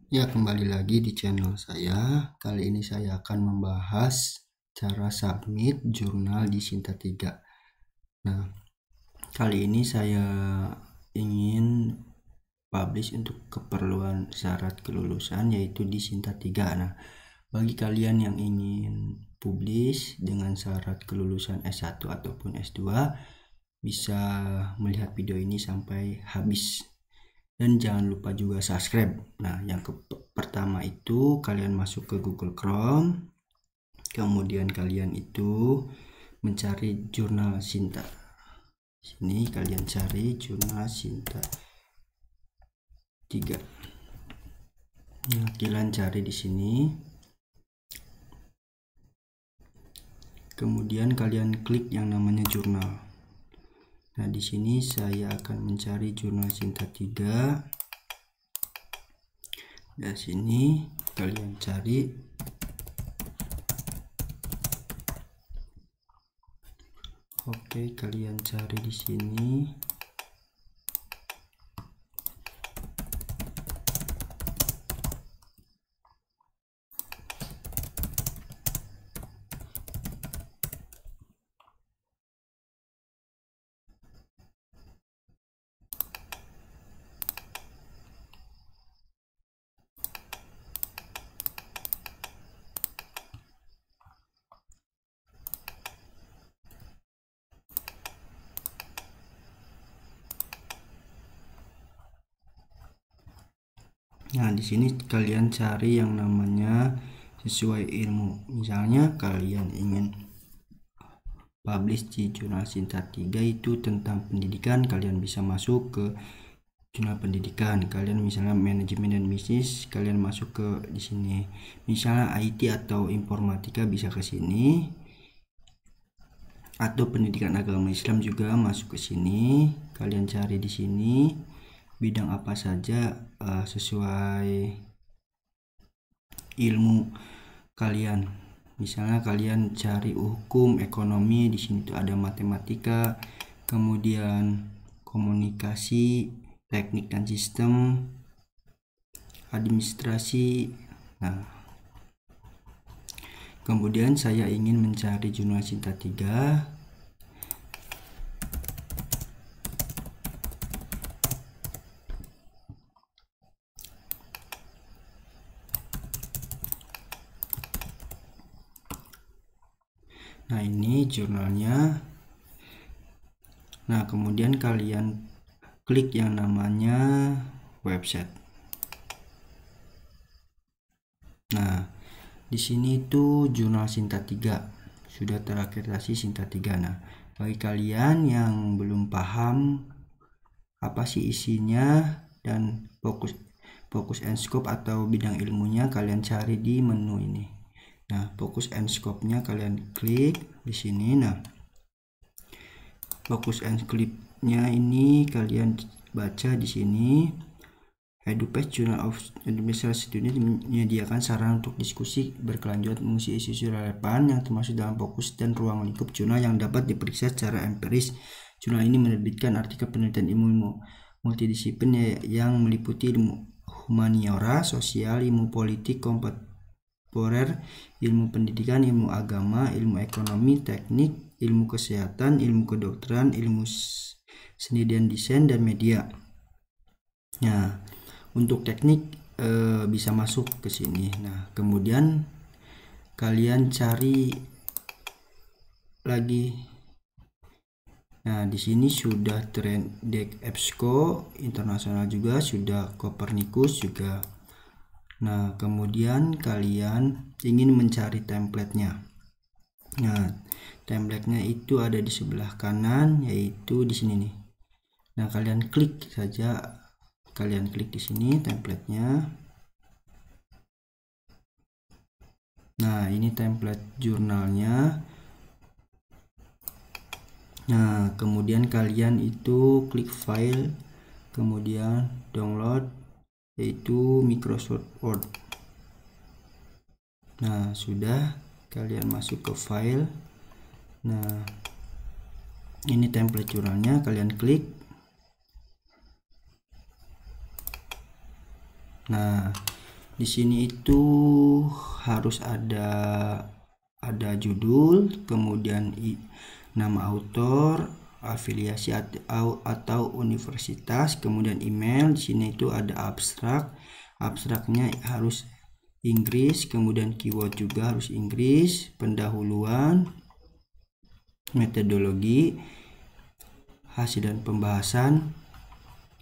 Ya, kembali lagi di channel saya. Kali ini saya akan membahas cara submit jurnal di Sinta 3. Nah, kali ini saya ingin publish untuk keperluan syarat kelulusan yaitu di Sinta 3. Nah, bagi kalian yang ingin publish dengan syarat kelulusan S1 ataupun S2 bisa melihat video ini sampai habis. Dan jangan lupa juga subscribe. Nah, yang pertama itu kalian masuk ke Google Chrome, kemudian kalian itu mencari jurnal Sinta. Sini kalian cari jurnal Sinta 3. Nah, kalian cari di sini. Kemudian kalian klik yang namanya jurnal. Nah, di sini saya akan mencari jurnal Sinta 3. Dari sini kalian cari. Oke, kalian cari di sini. Nah, di sini kalian cari yang namanya sesuai ilmu. Misalnya kalian ingin publish di jurnal Sinta 3 itu tentang pendidikan, kalian bisa masuk ke jurnal pendidikan. Kalian misalnya manajemen dan bisnis, kalian masuk ke di sini. Misalnya IT atau informatika bisa ke sini. Atau pendidikan agama Islam juga masuk ke sini. Kalian cari di sini bidang apa saja sesuai ilmu kalian. Misalnya kalian cari hukum, ekonomi, di sini tuh ada matematika, kemudian komunikasi, teknik dan sistem, administrasi. Nah, kemudian saya ingin mencari jurnal Sinta 3. Nah, ini jurnalnya. Nah, kemudian kalian klik yang namanya website. Nah, di sini itu jurnal Sinta 3 sudah terakreditasi Sinta 3. Nah, bagi kalian yang belum paham apa sih isinya dan fokus and scope atau bidang ilmunya, kalian cari di menu ini. Nah, fokus and scope-nya kalian klik di sini. Nah, fokus and scope-nya ini kalian baca di sini. EduPage Journal of Educational Students menyediakan saran untuk diskusi berkelanjutan mengisi isu-isu relevan yang termasuk dalam fokus dan ruang lingkup jurnal yang dapat diperiksa secara empiris. Jurnal ini menerbitkan artikel penelitian ilmu multidisiplin yang meliputi ilmu humaniora, sosial, ilmu politik, kontemporer, ilmu pendidikan, ilmu agama, ilmu ekonomi, teknik, ilmu kesehatan, ilmu kedokteran, ilmu seni dan desain, dan media. Nah, untuk teknik bisa masuk ke sini. Nah, kemudian kalian cari lagi. Nah, di sini sudah Trendek EBSCO internasional juga, sudah Copernicus juga. Nah, kemudian kalian ingin mencari template-nya. Nah, template-nya itu ada di sebelah kanan, yaitu di sini nih. Nah, kalian klik saja. Kalian klik di sini template-nya. Nah, ini template jurnalnya. Nah, kemudian kalian itu klik file, kemudian download, yaitu Microsoft Word. Nah, sudah, kalian masuk ke file. Nah, ini template jurnalnya, kalian klik. Nah, Di sini itu harus ada judul, kemudian nama autor, afiliasi atau universitas, kemudian email. Di sini itu ada abstrak. Abstraknya harus Inggris, kemudian keyword juga harus Inggris, pendahuluan, metodologi, hasil dan pembahasan,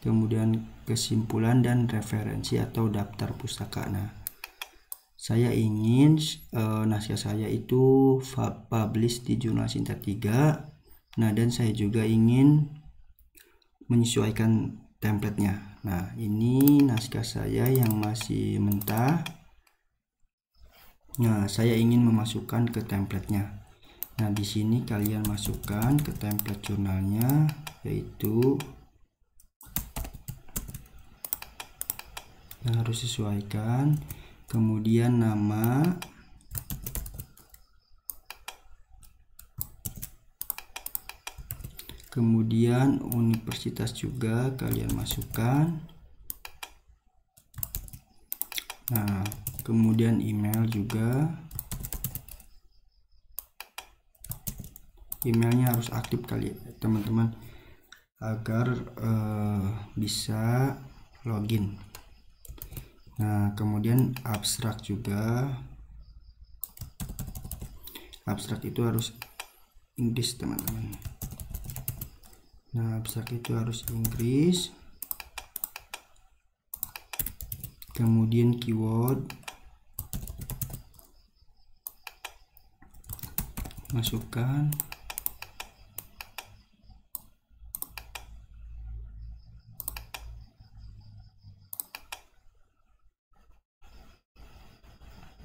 kemudian kesimpulan dan referensi atau daftar pustaka. Nah, saya ingin naskah saya itu publish di Jurnal Sinta 3. Nah, dan saya juga ingin menyesuaikan templatenya. Nah, ini naskah saya yang masih mentah. Nah, saya ingin memasukkan ke templatenya. Nah, di sini kalian masukkan ke template jurnalnya, yaitu harus sesuaikan, kemudian nama, kemudian universitas juga kalian masukkan. Nah, kemudian email juga, emailnya harus aktif kali teman-teman agar bisa login. Nah, kemudian abstrak juga, abstrak itu harus Inggris teman-teman. Nah, abstrak itu harus Inggris. Kemudian keyword masukkan.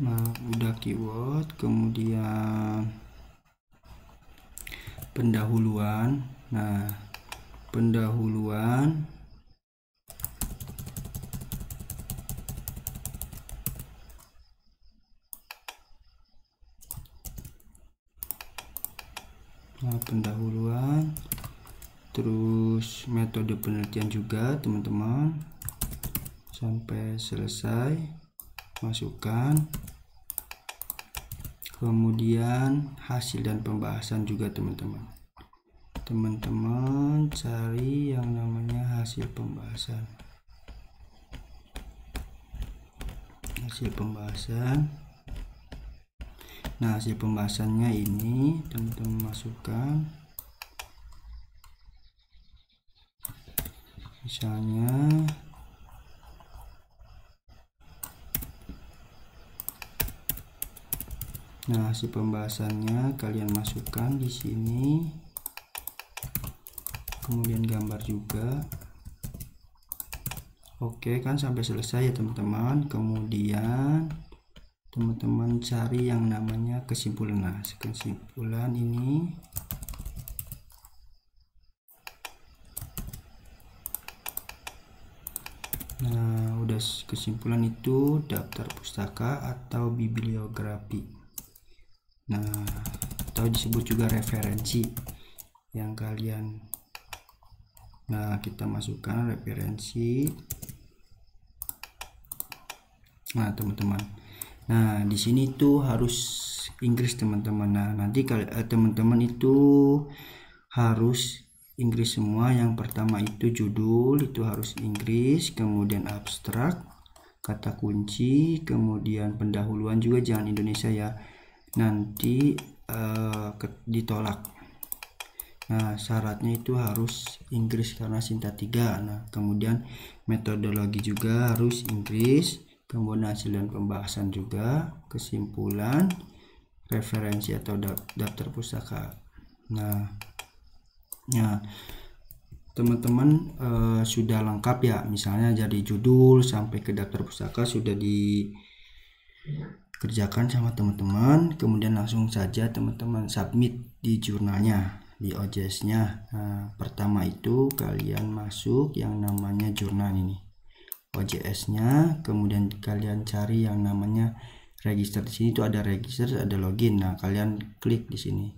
Nah, udah keyword, kemudian pendahuluan. Nah, pendahuluan pendahuluan, terus metode penelitian juga teman-teman sampai selesai, masukkan. Kemudian hasil dan pembahasan juga teman-teman cari yang namanya hasil pembahasan. Nah, hasil pembahasannya ini teman-teman masukkan, misalnya nah, hasil pembahasannya kalian masukkan di sini, kemudian gambar juga. Oke kan, sampai selesai ya teman-teman. Kemudian teman-teman cari yang namanya kesimpulan. Nah, kesimpulan ini nah, udah kesimpulan itu daftar pustaka atau bibliografi. Nah, atau disebut juga referensi yang kalian. Nah, kita masukkan referensi. Nah, teman-teman. Nah, di sini tuh harus Inggris teman-teman. Nah, nanti teman-teman itu harus Inggris semua. Yang pertama itu judul itu harus Inggris, kemudian abstrak, kata kunci, kemudian pendahuluan juga jangan Indonesia ya. Nanti ditolak. Nah, syaratnya itu harus Inggris karena Sinta 3. Nah, kemudian metodologi juga harus Inggris, kemudian hasil dan pembahasan juga, kesimpulan, referensi atau daftar pustaka. Nah, teman-teman sudah lengkap ya, misalnya dari judul sampai ke daftar pustaka sudah dikerjakan sama teman-teman. Kemudian langsung saja teman-teman submit di jurnalnya, di OJS-nya. Nah, pertama itu kalian masuk yang namanya jurnal ini, OJS-nya, kemudian kalian cari yang namanya register. Di sini itu ada register, ada login. Nah, kalian klik di sini.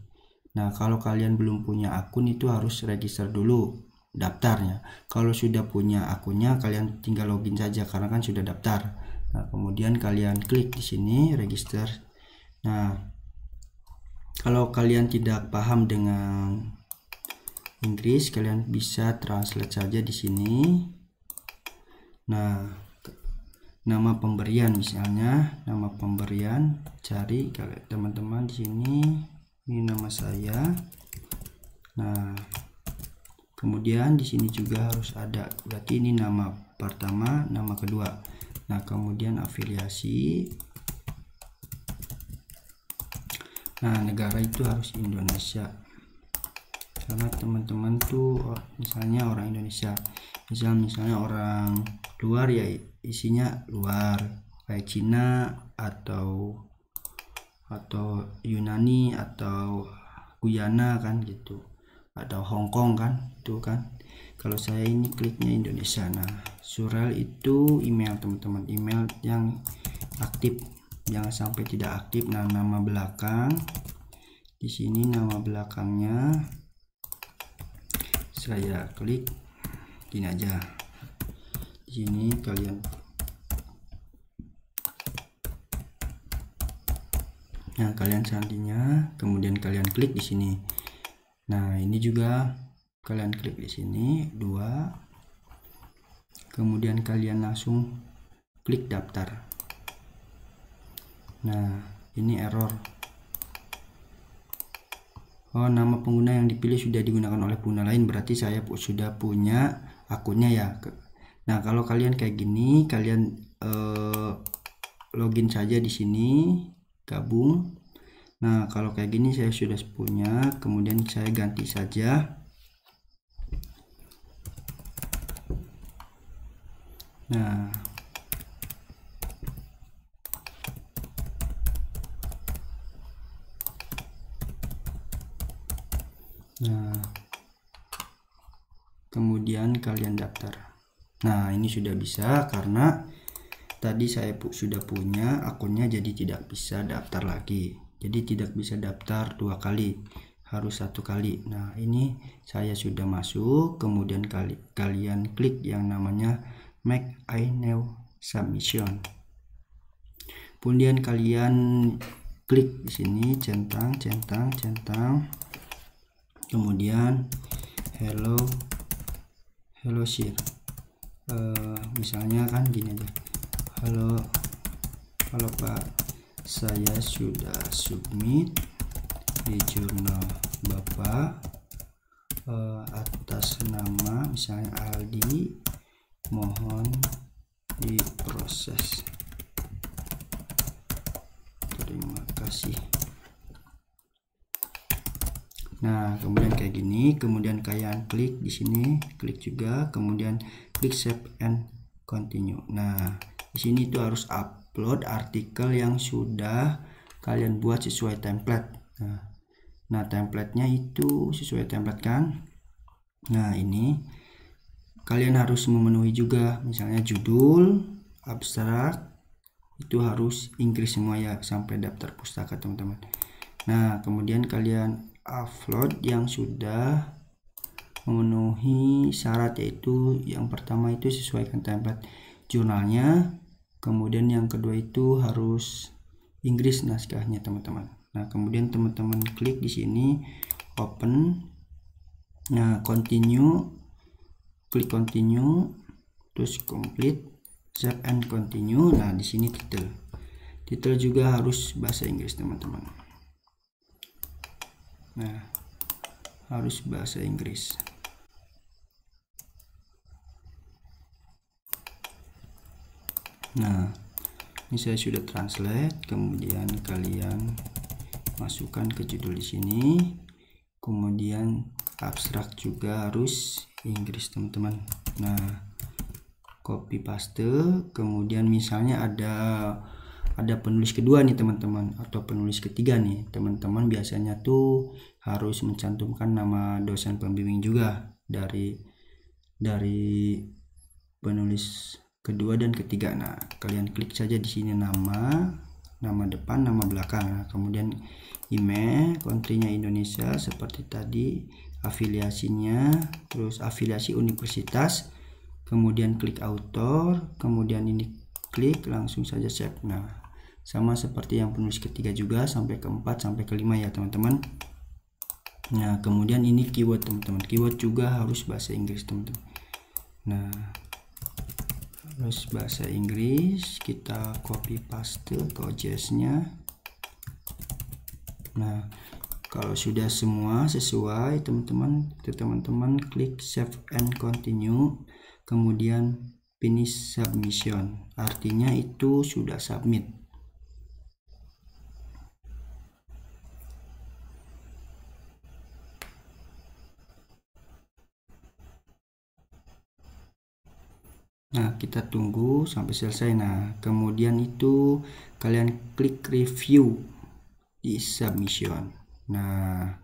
Nah, kalau kalian belum punya akun itu harus register dulu daftarnya. Kalau sudah punya akunnya kalian tinggal login saja karena kan sudah daftar. Nah, kemudian kalian klik di sini register. Nah, kalau kalian tidak paham dengan Inggris, kalian bisa translate saja di sini. Nah, nama pemberian misalnya, nama pemberian, cari kalian teman-teman di sini. Ini nama saya. Nah, kemudian di sini juga harus ada, berarti ini nama pertama, nama kedua. Nah, kemudian afiliasi. Nah, negara itu harus Indonesia, karena teman-teman tuh misalnya orang Indonesia, misalnya orang luar ya isinya luar, kayak Cina atau Yunani atau Guyana kan gitu, atau Hong Kong kan itu kan. Kalau saya ini kliknya Indonesia. Nah, surel itu email teman-teman, email yang aktif, jangan sampai tidak aktif. Nah, nama belakang di sini, nama belakangnya saya klik gini aja. Di sini kalian, nah kalian sandinya, kemudian kalian klik di sini. Nah, ini juga kalian klik di sini 2, kemudian kalian langsung klik daftar. Nah, ini error. Oh, nama pengguna yang dipilih sudah digunakan oleh pengguna lain, berarti saya sudah punya akunnya ya. Nah, kalau kalian kayak gini, kalian login saja di sini, gabung. Nah, kalau kayak gini saya sudah punya, kemudian saya ganti saja. Nah, kemudian kalian daftar. Nah, ini sudah bisa karena tadi saya sudah punya akunnya, jadi tidak bisa daftar lagi. Jadi tidak bisa daftar 2 kali, harus 1 kali. Nah, ini saya sudah masuk, kemudian kalian klik yang namanya Make I New Submission. Kemudian kalian klik di sini centang. Kemudian hello share. Misalnya kan gini aja. Halo Pak, saya sudah submit di jurnal Bapak atas nama misalnya Aldi, mohon diproses. Terima kasih. Nah, kemudian kayak gini, kemudian kalian klik di sini, klik juga, kemudian klik save and continue. Nah, di sini itu harus upload artikel yang sudah kalian buat sesuai template. Nah, templatenya itu sesuai template kan. Nah, ini kalian harus memenuhi juga, misalnya judul, abstrak, itu harus Inggris semua ya, sampai daftar pustaka teman-teman. Nah, kemudian kalian upload yang sudah memenuhi syarat, yaitu yang pertama itu sesuaikan template jurnalnya, kemudian yang kedua itu harus Inggris naskahnya teman-teman. Nah, kemudian teman-teman klik di sini open. Nah, continue, klik continue, terus complete, save and continue. Nah, di sini titel juga harus bahasa Inggris teman-teman. Nah, harus bahasa Inggris. Nah, ini saya sudah translate, kemudian kalian masukkan ke judul di sini, kemudian abstrak juga harus Inggris teman-teman. Nah, copy paste, kemudian misalnya ada penulis kedua nih teman-teman, atau penulis ketiga nih teman-teman, biasanya tuh harus mencantumkan nama dosen pembimbing juga dari penulis kedua dan ketiga. Nah, kalian klik saja di sini nama depan, nama belakang. Nah, kemudian email, country-nya Indonesia seperti tadi, afiliasinya, terus afiliasi universitas, kemudian klik author, kemudian ini klik langsung saja save. Nah, sama seperti yang penulis ketiga juga, sampai ke 4 sampai ke 5 ya teman-teman. Nah, kemudian ini keyword teman-teman. Keyword juga harus bahasa Inggris teman-teman. Nah, harus bahasa Inggris, kita copy paste ke OJS-nya. Nah, kalau sudah semua sesuai teman-teman klik save and continue, kemudian finish submission, artinya itu sudah submit. Nah, kita tunggu sampai selesai. Nah, kemudian itu kalian klik review di submission. Nah,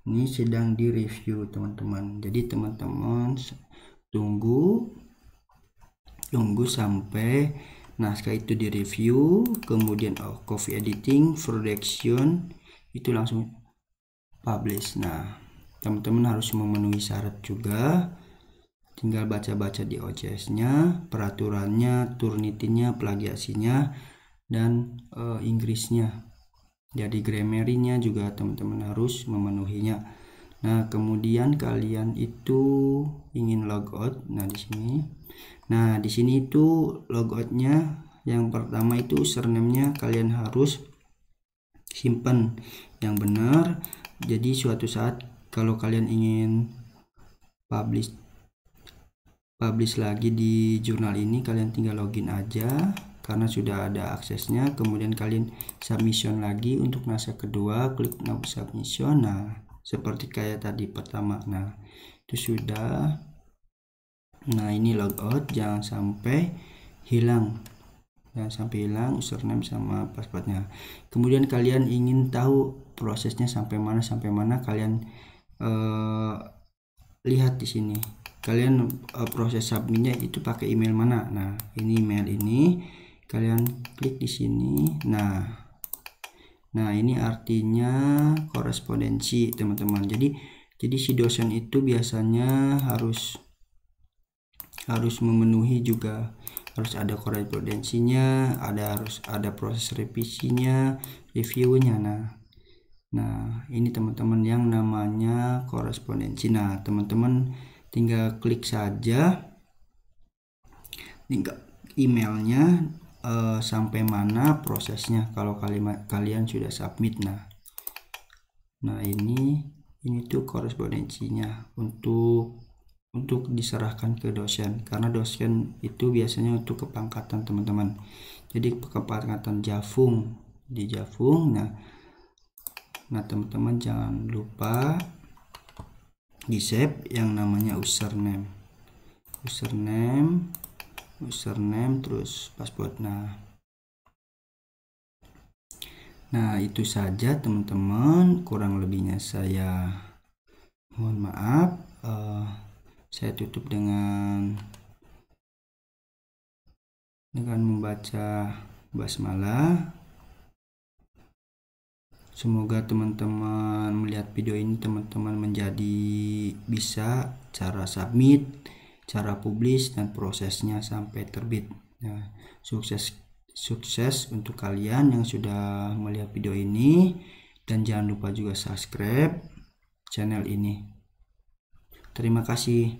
ini sedang di review teman-teman. Jadi teman-teman tunggu sampai, nah setelah itu di review, kemudian copy editing, production, itu langsung publish. Nah, teman-teman harus memenuhi syarat juga. Tinggal baca-baca di OJS-nya, peraturannya, Turnitin-nya, plagiasinya, dan Inggrisnya. Jadi grammar-nya juga teman-teman harus memenuhinya. Nah, kemudian kalian itu ingin logout. Nah, di sini. Nah, di sini itu logoutnya yang pertama itu username-nya kalian harus simpan yang benar. Jadi suatu saat kalau kalian ingin publish lagi di jurnal ini, kalian tinggal login aja karena sudah ada aksesnya. Kemudian kalian submission lagi untuk naskah kedua, klik now submission. Nah, seperti kayak tadi pertama. Nah, itu sudah. Nah, ini logout, jangan sampai hilang username sama passwordnya. Kemudian kalian ingin tahu prosesnya sampai mana, kalian lihat di sini. Kalian proses submitnya itu pakai email mana? Nah, ini email ini, kalian klik di sini. Nah, ini artinya korespondensi teman-teman. Jadi si dosen itu biasanya harus memenuhi juga, harus ada korespondensinya, harus ada proses revisinya, reviewnya. Nah, ini teman-teman yang namanya korespondensi. Nah, teman-teman tinggal klik saja emailnya sampai mana prosesnya kalau kalian sudah submit. Nah, ini tuh korespondensinya untuk diserahkan ke dosen, karena dosen itu biasanya untuk kepangkatan teman-teman. Jadi kepangkatan Javung di Javung. Nah, teman-teman jangan lupa di save yang namanya username terus password. Nah, itu saja teman-teman, kurang lebihnya saya mohon maaf. Saya tutup dengan membaca basmalah. Semoga teman-teman melihat video ini, teman-teman menjadi bisa cara submit, cara publish, dan prosesnya sampai terbit. Nah, sukses untuk kalian yang sudah melihat video ini, dan jangan lupa juga subscribe channel ini. Terima kasih.